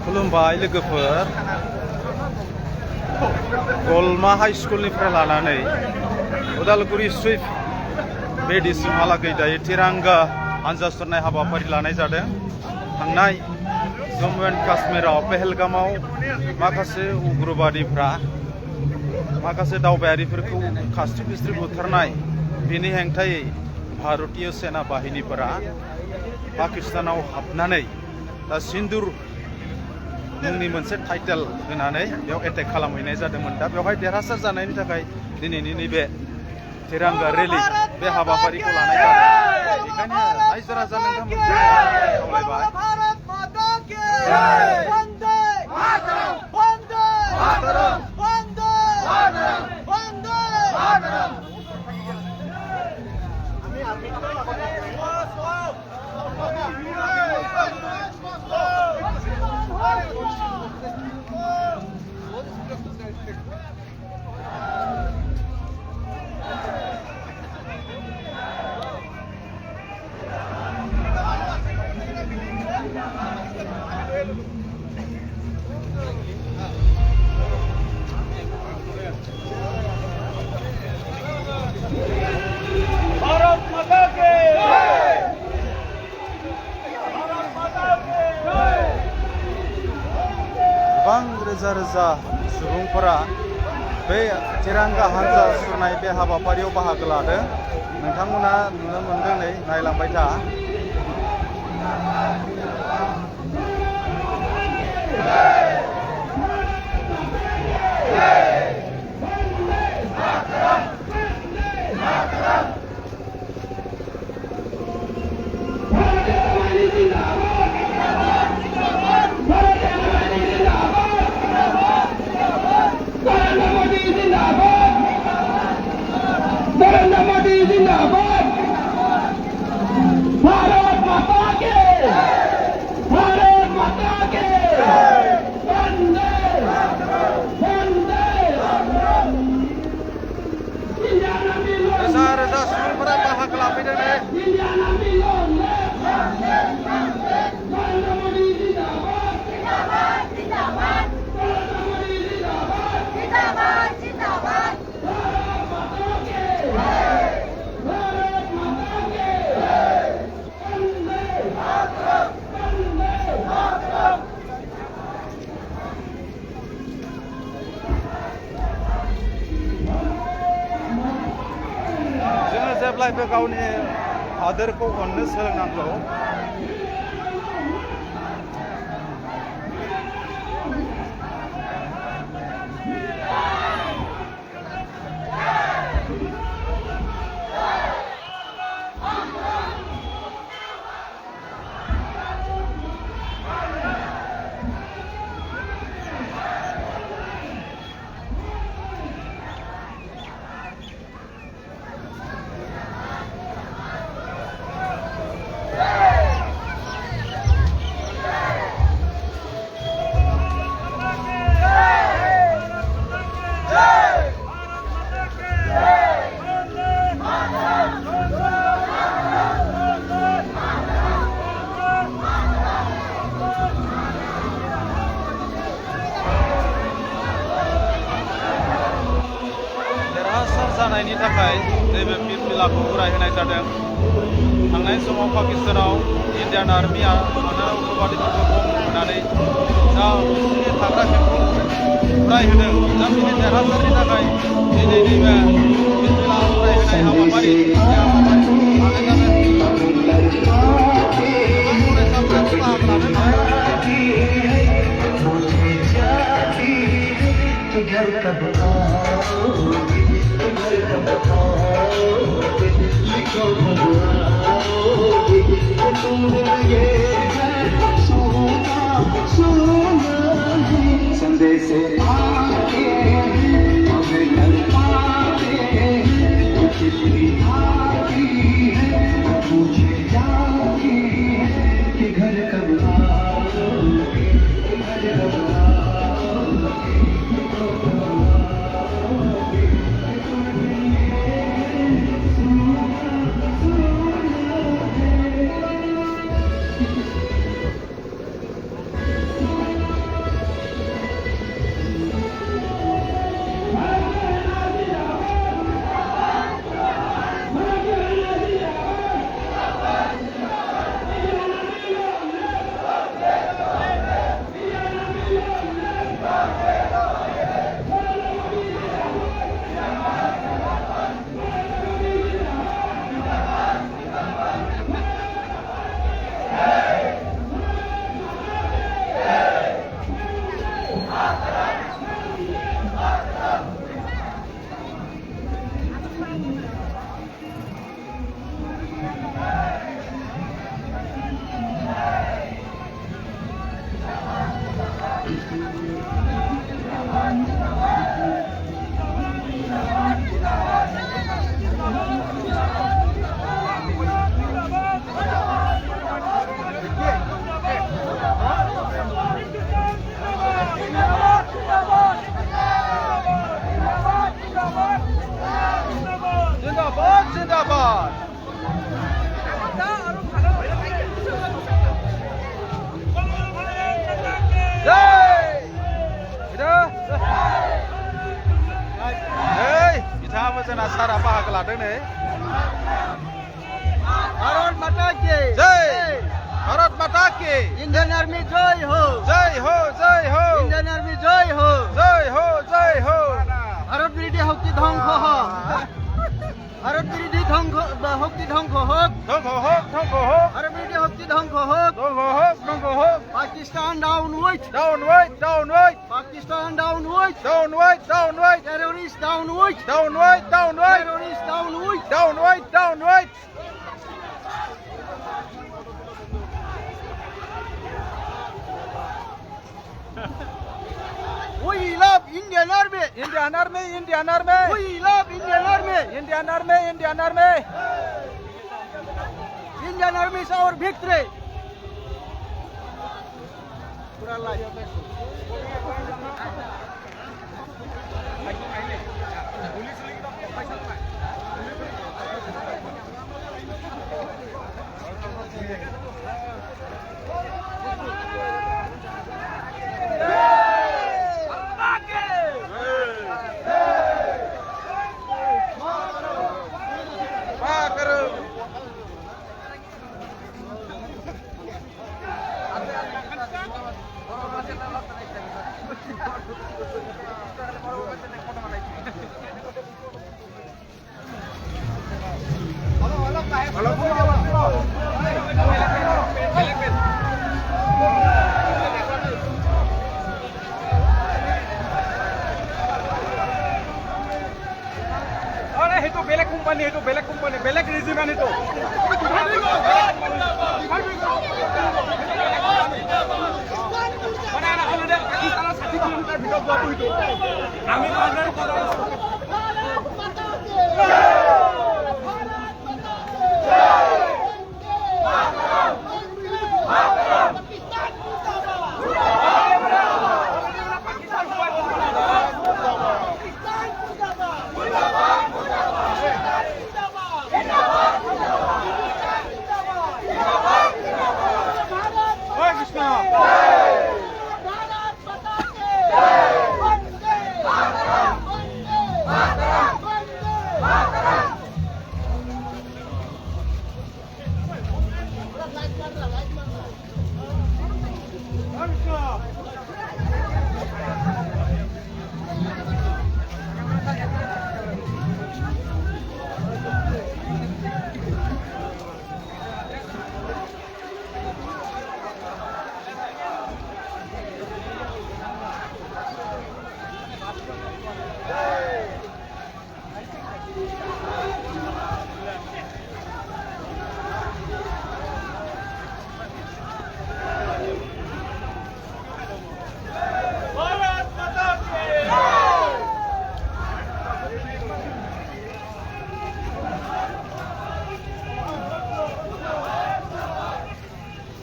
खुलुमबाय लोगोफोर गलमा हाई स्कुलनिफ्राय लानानै उदालगुरि सुइप बेदिसिमहालागै दायो तिरांगा हानजा सुरनाय हाबाफारि लानाय जादों। थांनाय जम्मु एन्ड काश्मीराव पहलगामाव माखासे उग्रबादिफ्रा माखासे दावबायारिफोरखौ खास्रि बिस्रि बुथारनाय बेनि हेंथायै भारतीय सेना बाहिनीफोरा पाकिस्तानाव हाबनानै दा सिन्दुर मुंनि मोनसे टाइटेल होनानै बेयाव एटेक खालामहैनाय जादोंमोन। दा बेवहाय देरहासार जानायनि थाखाय दिनैनि नैबे तिरांगा रेली बे हाबाफारिखौ लानाय जादों। बेखायनो रायजो राजा नोंथांमोनखौ खावलायबाय गोबां रोजा रोजा सुबुंफोरा बे तिरांगा हानजा सुरनाय बे हाबाफारियाव बाहागो लादों। नोंथांमोना नुनो मोनदों, नै नायलांबाय था। रोजा रोजा सुबुंफोरा बाहागो लाफैदों। जोङो जेब्लायबो गावनि हादोरखौ अननो सोलोंनांगौ। जानायनि थाखाय नैबे फिरफिलाखौ उरायहोनाय जादों। थांनाय समाव पाकिस्तानाव इन्डियान आर्मिया उग्रबादिफोरखौ बम होनानै दा बिसोरनि थाग्रा केम्पखौ उरायहोदों। दा बिनि देरहासारनि थाखाय दिनै नैबे फिरफिला उरायहोनाय हाबाफारि लानाय जादों। गोबां फरायसाफोराबो बाहागो लादों। জিন্দাবাদ बिथाङाबो जोंना सारा बाहागो लादों नै भारत माता की जय भारत माता की इंडियन आर्मी जय हो जय हो जय हो इंडियन आर्मी जय हो जय हो जय हो ভারত বিরোধী শক্তি ধ্বংস হোক ভারত বিরোধী শক্তি ধ্বংস হোক ধ্বংস হোক ধ্বংস হোক ভারত বিরোধী শক্তি ধ্বংস হোক ধ্বংস হোক ধ্বংস হোক Pakistan down with down with down with Pakistan down with down with down with terrorist down with down with down with terrorist down with down with down with We love Indian Army. Indian Army, Indian Army, We love Indian Army. Indian Army, Indian Army. Indian Army is our victory. Pura live. itu belek company, belek regimen itu. Mana anak kalau dia Pakistan 1 kilometer ভিতৰত যোৱাটো itu. আমি boundary কৰা